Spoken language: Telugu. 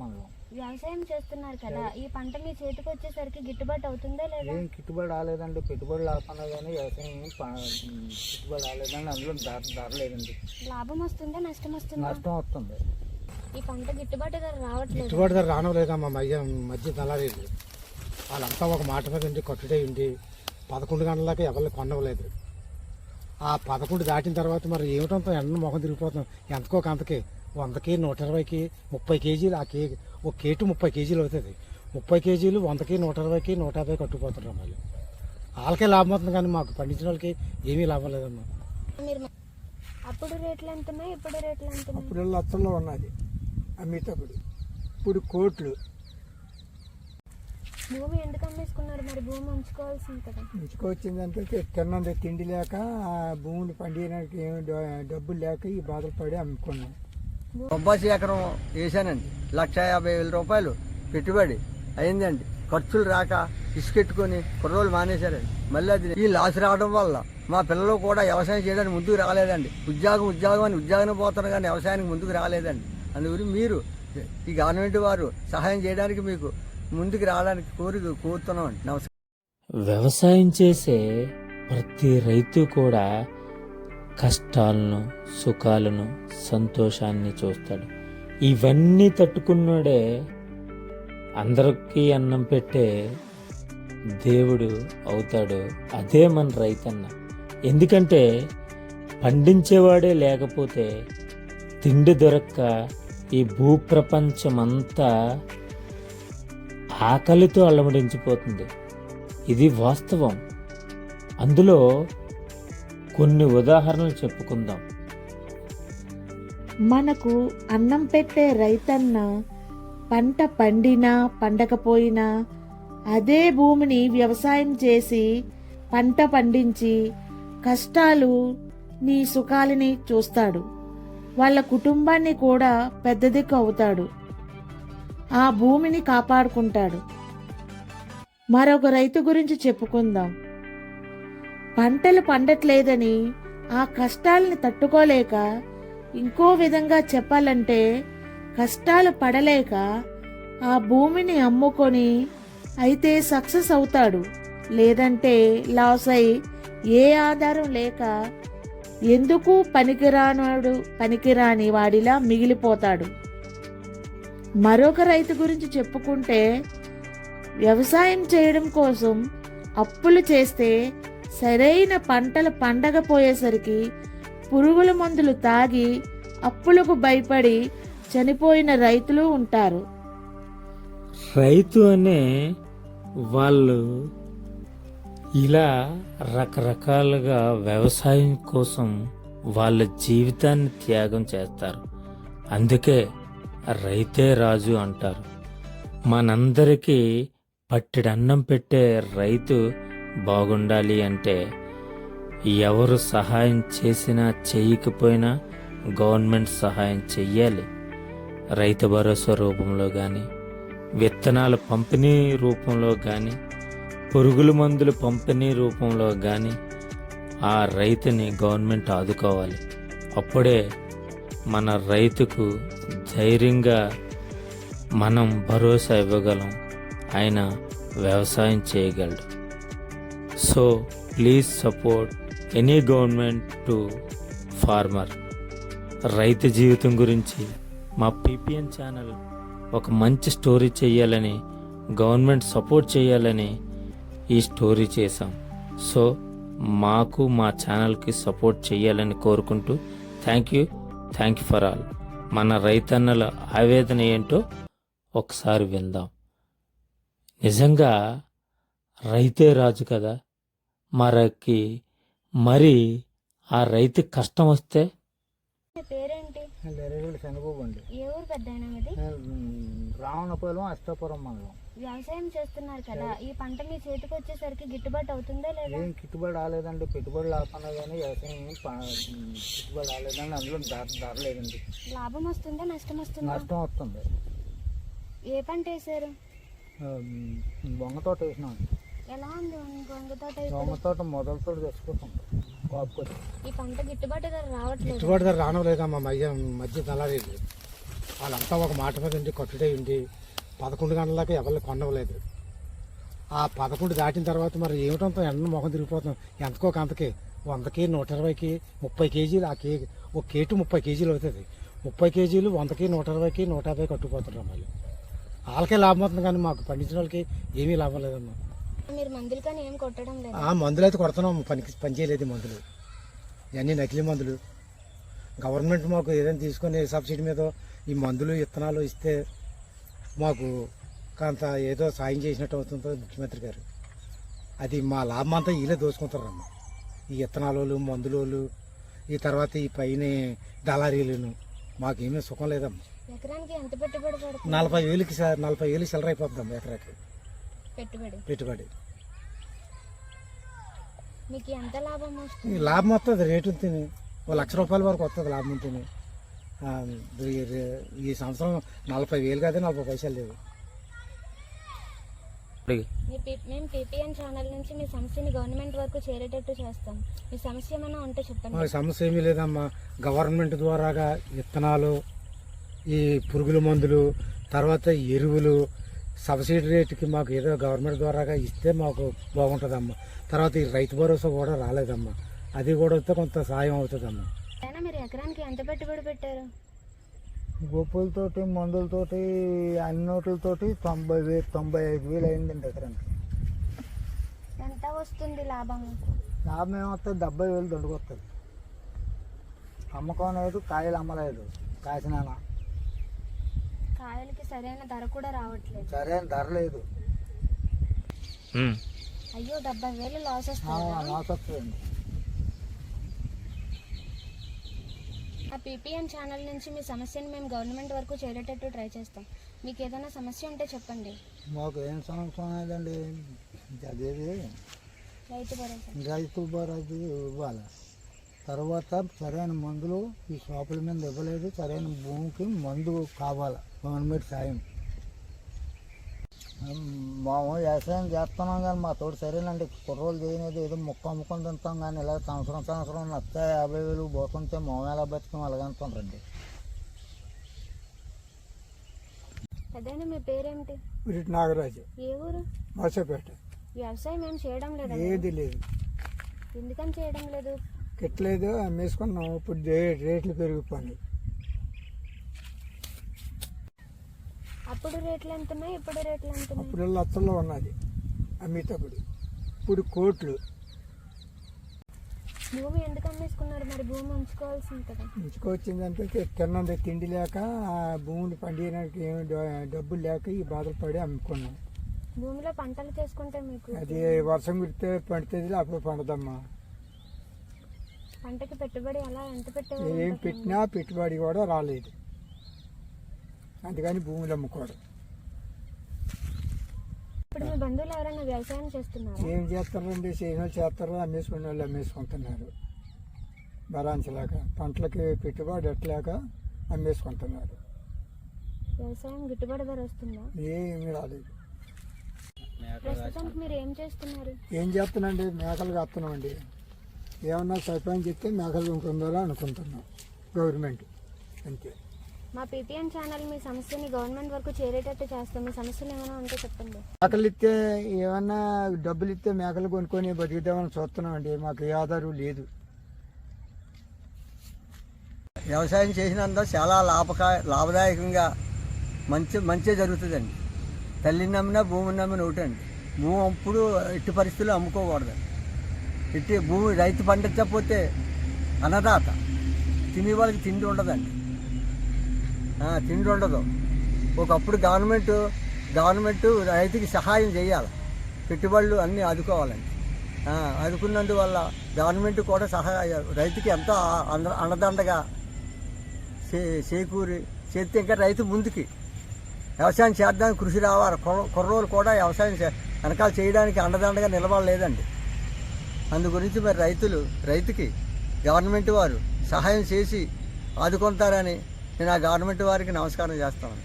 మండలం. వ్యవసాయం చేస్తున్నారు కదా, ఈ పంట మీ చేతికి వచ్చేసరికి గిట్టుబాటు అవుతుందా లేదా? ఏం గిట్టుబాటు రాలేదండి, పెట్టుబడి లేకున్నా కానీ వ్యవసాయం గిట్టుబాటు రాలేదండి. అందులో ధర లేదండి. లాభం వస్తుందా నష్టం వస్తుందా? నష్టం వస్తుంది. ఈ పంట గిట్టుబాటు ధర రావట్లేదు. గిట్టుబాటు ధర రావడం లేదమ్మా. మధ్య దళారీలు వాళ్ళంతా ఒక మాట మీద ఉండి కట్టుడే ఉండి 11 గంటల దాకా ఎవరిని కొనవలేదు. ఆ 11 దాటిన తర్వాత మరి ఏమిటంత ఎండ మొహం తిరిగిపోతున్నాం. ఎంతకో అంతకి 100కి 120కి 30 కేజీలు. ఒక కేటు 30 కేజీలు అవుతుంది. 30 కేజీలు 100కి 120కి 150 కట్టుకుపోతున్నారు. మళ్ళీ వాళ్ళకే లాభం అవుతుంది కానీ మాకు పండించిన వాళ్ళకి ఏమీ లాభం లేదమ్మా. మీరు అప్పుడు రేట్లు ఎంత ఉన్నాయి, ఇప్పుడు రేట్లు ఎంత ఉన్నాయి? అప్పుడు లక్షల్లో ఉన్నది అమ్మేటప్పుడు, ఇప్పుడు కోట్లు. భూమి ఎందుకు అమ్మేసుకున్నారు మరి? భూమి ఉంచుకోవాల్సింది కదా. ఉంచుకొచ్చిందంటే తిన్నంత తిండి లేక భూమిని పండించడానికి ఏమి డబ్బులు లేక ఈ బాధలు పడి అమ్ముకున్నాం. బొబ్బాసి ఎకరం వేసానండి. 1,50,000 రూపాయలు పెట్టుబడి అయిందండి. ఖర్చులు రాక ఇసుకెట్టుకొని కుర్రోళ్ళు మానేశారండి. మళ్ళీ అది ఈ లాస్ రావడం వల్ల మా పిల్లలు కూడా వ్యవసాయం చేయడానికి ముందుకు రాలేదండి. ఉద్యోగం అని ఉద్యోగానికి పోతున్నారు కానీ వ్యవసాయానికి ముందుకు రాలేదండి. అందుగురించి మీరు ఈ గవర్నమెంట్ వారు సహాయం చేయడానికి మీకు ముందుకు రావడానికి కోరుతున్నామండి. నమస్కారం. వ్యవసాయం చేసే ప్రతి రైతు కూడా కష్టాలను, సుఖాలను, సంతోషాన్ని చూస్తాడు. ఇవన్నీ తట్టుకున్నాడే అందరికీ అన్నం పెట్టే దేవుడు అవుతాడు. అదే మన రైతన్న. ఎందుకంటే పండించేవాడే లేకపోతే తిండి దొరక్క ఈ భూప్రపంచమంతా ఆకలితో అల్లమడించిపోతుంది. ఇది వాస్తవం. అందులో కొన్ని ఉదాహరణలు చెప్పుకుందాం. మనకు అన్నం పెట్టే రైతన్న పంట పండినా పండకపోయినా అదే భూమిని వ్యవసాయం చేసి పంట పండించి కష్టాలు నీ సుఖాలని చూస్తాడు. వాళ్ళ కుటుంబాన్ని కూడా పెద్ద దిక్కు అవుతాడు. ఆ భూమిని కాపాడుకుంటాడు. మరొక రైతు గురించి చెప్పుకుందాం. పంటలు పండట్లేదని ఆ కష్టాలని తట్టుకోలేక, ఇంకో విధంగా చెప్పాలంటే కష్టాలు పడలేక ఆ భూమిని అమ్ముకొని అయితే సక్సెస్ అవుతాడు. లేదంటే లాస్ అయి ఏ ఆధారం లేక ఎందుకు పనికిరాని వాడిలా మిగిలిపోతాడు. మరొక రైతు గురించి చెప్పుకుంటే వ్యవసాయం చేయడం కోసం అప్పులు చేస్తే సరైన పంటలు పండకపోయేసరికి పురుగుల మందులు తాగి అప్పులకు భయపడి చనిపోయిన రైతులు ఉంటారు. రైతు అనే వాళ్ళు ఇలా రకరకాలుగా వ్యవసాయం కోసం వాళ్ళ జీవితాన్ని త్యాగం చేస్తారు. అందుకే రైతే రాజు అంటారు. మనందరికీ పట్టెడన్నం పెట్టే రైతు బాగుండాలి అంటే ఎవరు సహాయం చేసినా చేయకపోయినా గవర్నమెంట్ సహాయం చెయ్యాలి. రైతు భరోసా రూపంలో కానీ, విత్తనాల పంపిణీ రూపంలో కానీ, పురుగుల మందుల పంపిణీ రూపంలో కానీ ఆ రైతుని గవర్నమెంట్ ఆదుకోవాలి. అప్పుడే మన రైతుకు ధైర్యంగా మనం భరోసా ఇవ్వగలం. ఆయన వ్యవసాయం చేయగలడు. So please support any government to farmer. రైతు జీవితం గురించి మా పిపిఎన్ ఛానల్ ఒక మంచి స్టోరీ చేయాలని, గవర్నమెంట్ సపోర్ట్ చేయాలని ఈ స్టోరీ చేశాం. సో మాకు మా ఛానల్కి సపోర్ట్ చేయాలని కోరుకుంటూ థ్యాంక్ యూ ఫర్ ఆల్. మన రైతన్నల ఆవేదన ఏంటో ఒకసారి విందాం. నిజంగా రైతే రాజు కదా. మరి ఆ రైతు కష్టం వస్తే? పేరేంటి? చంద్రబాబు అండి. ఏ ఊరు పెద్దాయన మీది? రావణపాలెం, అష్టాపురం మండలం. వ్యవసాయం చేస్తున్నారు కదా, ఈ పంట మీ చేతికి వచ్చేసరికి గిట్టుబాటు అవుతుందా లేదా? ఏం గిట్టుబాటు రాలేదండి, పెట్టుబడి లేకున్నా కానీ వ్యవసాయం గిట్టుబాటు రాలేదండి. అందులో ధర లేదండి. లాభం వస్తుందా నష్టం వస్తుందా? నష్టం వస్తుంది. ఏ పంట వేసారు? వంగ తోట వేసినాం. ఎలా ఉంది వంగ తోట? వంగ తోట మొదలతో తెచ్చుకుంటాం. ఈ పంట గిట్టుబాటు ధర రావట్లేదు. గిట్టుబాటు ధర రావడం లేదమ్మా. మధ్య దళారీలు వాళ్ళంతా ఒక మాట మీద ఉండి కట్టుడే ఉండి 11 గంటల దాకా ఎవరిని కొనవలేదు. ఆ 11 దాటిన తర్వాత మరి ఏమిటంతా ఎండ మొహం తిరిగిపోతున్నాం. ఎంతకో అంతకి 100కి 120కి 30 కేజీలు. ఒక కేటు 30 కేజీలు అవుతుంది. 30 కేజీలు 100కి 120కి 150 కట్టుకుపోతున్నారు. మళ్ళీ వాళ్ళకే లాభం అవుతుంది కానీ మాకు పండించిన వాళ్ళకి ఏమీ లాభం లేదమ్మా. మీరు మందులు కానీ ఏం కొట్టడం లేదు? ఆ మందులు అయితే కొడుతున్నాం, పని చేయలేదు. మందులు ఇవన్నీ నకిలీ మందులు. గవర్నమెంట్ మాకు ఏదైనా తీసుకొని సబ్సిడీ మీద ఈ మందులు విత్తనాలు ఇస్తే మాకు కొంత ఏదో సాయం చేసినట్టు అవుతుందో ముఖ్యమంత్రి గారు. అది మా లాభం అంతా వీళ్ళే దోచుకుంటారమ్మ. ఈ విత్తనాలు మందులు ఈ తర్వాత ఈ పైన దళారీలను మాకేమీ సుఖం లేదమ్మా. ఎకరానికి ఎంత పెట్టుబడి పడుతుంది? 40,000 చిల్లర అయిపోతుందమ్మా ఎకరాకి పెట్టుబడి. మీకు ఎంత లాభం వస్తుంది? లాభం వస్తుంది, రేటు తిని ₹1,00,000 వరకు వస్తుంది లాభం తిని. ఈ సంవత్సరం 40,000 కాదే 40 పైసలు లేవు. మేము పీపీఎన్ ఛానల్ నుంచి మీ సమస్యని గవర్నమెంట్ వరకు చేరేటట్టు చేస్తాం. మీ సమస్య ఏమైనా ఉంటే చెప్పండి. సమస్య ఏమీ లేదమ్మా. గవర్నమెంట్ ద్వారాగా విత్తనాలు, ఈ పురుగుల మందులు, తర్వాత ఎరువులు సబ్సిడీ రేటుకి మాకు ఏదో గవర్నమెంట్ ద్వారాగా ఇస్తే మాకు బాగుంటుందమ్మా. తర్వాత ఈ రైతు భరోసా కూడా రాలేదమ్మా. అది కూడా వస్తే కొంత సాయం అవుతుందమ్మా. అయినా మీరు ఎకరానికి ఎంత పెట్టుబడి పెట్టారు? గొప్పలతోటి మందులతోటి అన్నిటితోటి 95,000 అయిందండి ఎకరానికి. ఎంత వస్తుంది లాభం? లాభం ఏమొస్తుంది? 70,000 దొడుకొస్తుంది. అమ్మకం లేదు, కాయలు అమ్మలేదు. కాసిన కాయలకి సరైన ధర కూడా రావట్లేదు. సరైన ధర లేదు. అయ్యో 70,000 లాస్ లాస్ వస్తుందండి. ఆ పీపీఎన్ ఛానల్ నుంచి మీ సమస్యను మేము గవర్నమెంట్ వరకు చేరేటట్టు ట్రై చేస్తాం. మీకు ఏదైనా సమస్య ఉంటే చెప్పండి. మాకు ఏం సమస్య ఉన్నదండి? అదేది రైతు భరోసా ఇవ్వాలి. తర్వాత సరైన మందులు ఈ షాపుల మీద ఇవ్వలేదు. సరైన భూమికి మందు కావాలి, గవర్నమెంట్ సాయం. మేము వ్యవసాయం చేస్తున్నాం కానీ మా తోడు సరేనండి. కుర్రోలు చేయనేది ఏదో ముక్క అమ్ముకొని తింటాం కానీ ఇలా సంవత్సరం నచ్చ 50,000 పోతుంటే మేము ఎలా బతికం అలాగంటుండ్రండి. అదేనా మీ పేరేంటి? నాగరాజు. ఏ ఊరు? మత్స్యపేట. వ్యవసాయం ఏం చేయడం లేదు? ఏది లేదు. ఎందుకని చేయడం లేదు? కిట్లేదు, అమ్మేసుకున్నాం. ఇప్పుడు రేట్లు పెరిగిపోయినాయి. అప్పుడు రేట్లు ఎంత ఉన్నాయి, ఇప్పుడు రేట్లు ఎంత ఉన్నాయి? అప్పుడు లక్షల్లో ఉన్నది అమ్మేటప్పుడు, ఇప్పుడు కోట్లు. భూమి ఎందుకు అమ్మేసుకున్నారు మరి? భూమి ఉంచుకోవాల్సింది కదా. ఉంచుకోవచ్చిందంటే తిన్నంత తిండి లేక, భూమిని పండియడానికి ఏమి డబ్బులు లేక ఈ బాధలు పడి అమ్ముకున్నాం. భూమిలో పంటలు చేసుకుంటే మీకు అది వర్షం కుడితే పండుతుంది, అప్పుడు పండుదమ్మా. పంటకి పెట్టుబడి అలా ఎంత పెట్టారు? ఏం పెట్టినా పెట్టుబడి కూడా రాలేదు. అందుకని భూములు అమ్ముకోవడం. ఇప్పుడు మీ బంధువులు ఎవరైనా వ్యవసాయం చేస్తున్నారు? ఏం చేస్తారండి? చేయని వాళ్ళు చేస్తారు, అమ్మేసుకునే వాళ్ళు అమ్మేసుకుంటున్నారు. బరాంచలేక పంటలకి పెట్టుబడి ఎట్టలేక అమ్మేసుకుంటున్నారు. వ్యవసాయం గిట్టుబడి ధర వస్తుందా? ఏమీ రాలేదు. ప్రస్తుతానికి మీరు ఏం చేస్తున్నారు? ఏం చేస్తున్నాండి? మేకలు కాస్తున్నామండి. ఏమన్నా సరిపోయి చెప్తే మేకలు ఉంటుందో అనుకుంటున్నాం. గవర్నమెంట్ అంతే. మా పీపీఎన్ ఛానల్ మీ సమస్యని గవర్నమెంట్ వరకు చేరేటట్టు చేస్తాం. మీ సమస్యలు ఏమైనా ఉంటే చెప్పండి. మేకలు ఇస్తే ఏమన్నా డబ్బులు ఇస్తే మేకలు కొనుక్కొని బతికిద్దామని చూస్తున్నామండి. మాకు ఏ ఆధారం లేదు. వ్యవసాయం చేసినంత చాలా లాభదాయకంగా మంచి జరుగుతుందండి. తల్లిని నమ్మినా భూమిని నమ్మిన ఒకటండి. భూమి అప్పుడు ఎట్టి పరిస్థితుల్లో అమ్ముకోకూడదండి. భూమి రైతు పండించకపోతే అన్నదాత తినే వాళ్ళకి తిండి ఉండదండి. తిండి ఉండదు. ఒకప్పుడు గవర్నమెంట్ రైతుకి సహాయం చేయాలి, పెట్టుబడులు అన్నీ ఆదుకోవాలండి. ఆదుకున్నందువల్ల గవర్నమెంట్ కూడా రైతుకి ఎంతో అండదండగా చేకూరి చేస్తే ఇంకా రైతు ముందుకి వ్యవసాయం చేద్దానికి కృషి రావాలి. కుర్రోలు కూడా వ్యవసాయం వెనకాల చేయడానికి అండదండగా నిలబడలేదండి. అందు గురించి మరి రైతుకి గవర్నమెంట్ వారు సహాయం చేసి ఆదుకుంటారని నేను ఆ గవర్నమెంట్ వారికి నమస్కారం చేస్తాను.